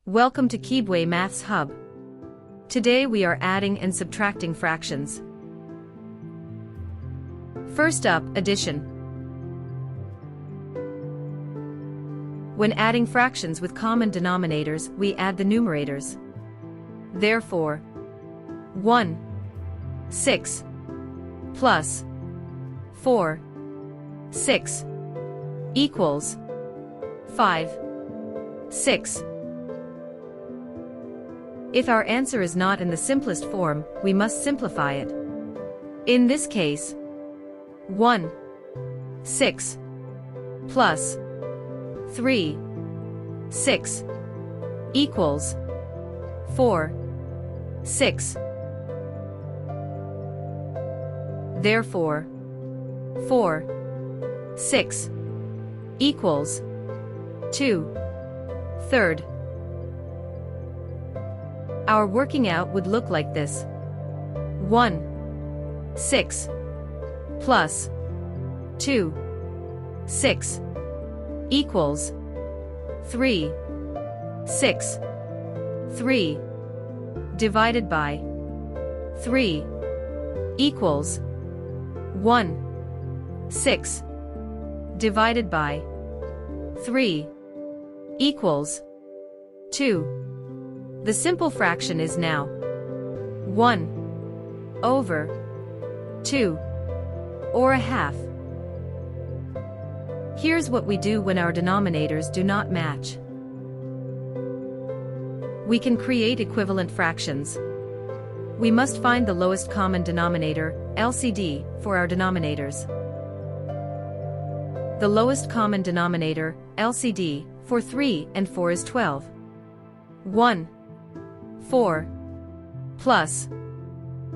Welcome to Kibwe Maths Hub. Today we are adding and subtracting fractions. First up, addition. When adding fractions with common denominators, we add the numerators. Therefore, 1, 6 plus 4, 6 equals 5, 6. If our answer is not in the simplest form, we must simplify it. In this case, 1, 6 plus 3, 6 equals 4, 6. Therefore, 4, 6 equals 2/3. Our working out would look like this. 1, 6 plus 2, 6 equals 3, 6. 3 divided by 3 equals 1, 6 divided by 3 equals 2. The simple fraction is now 1/2, or a half. Here's what we do when our denominators do not match. We can create equivalent fractions. We must find the lowest common denominator, LCD, for our denominators. The lowest common denominator, LCD, for 3 and 4 is 12. 1, 4 plus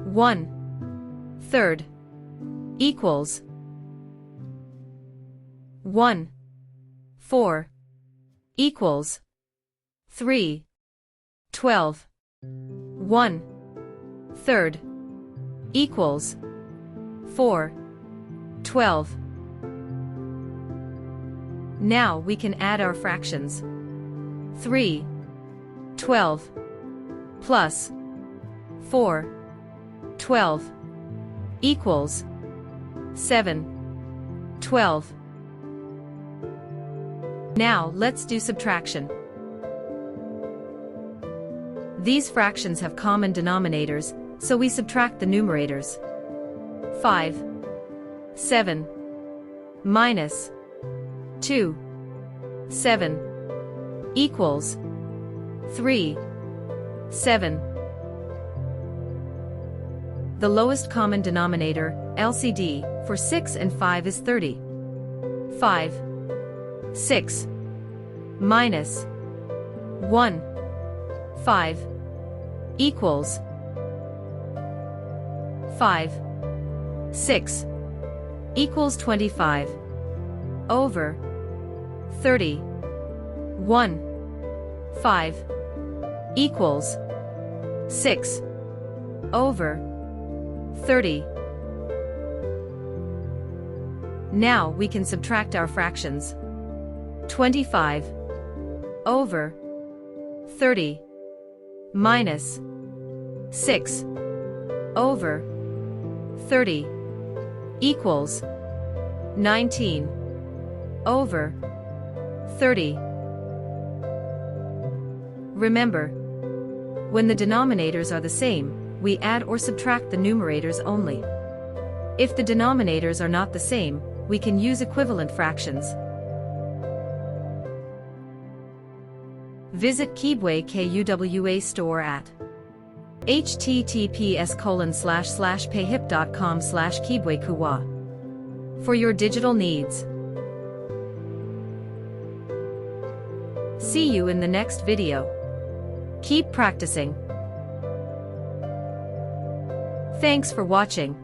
1/3 equals 1, 4 equals 3, 12. 1/3 equals 4, 12. Now we can add our fractions. 3, 12 plus 4, 12 equals 7, 12. Now let's do subtraction. These fractions have common denominators, so we subtract the numerators. 5, 7 minus 2, 7 equals 3, 7. The lowest common denominator, LCD, for 6 and 5 is 30. 5, 6 minus 1, 5 equals 5, 6 equals 25 over 30. 1, 5 equals 6 over 30. Now we can subtract our fractions. 25 over 30 minus 6 over 30 equals 19 over 30. Remember, when the denominators are the same, we add or subtract the numerators only. If the denominators are not the same, we can use equivalent fractions. Visit Kibwe KUWA store at https://payhip.com/kibwekuwa for your digital needs. See you in the next video. Keep practicing. Thanks for watching.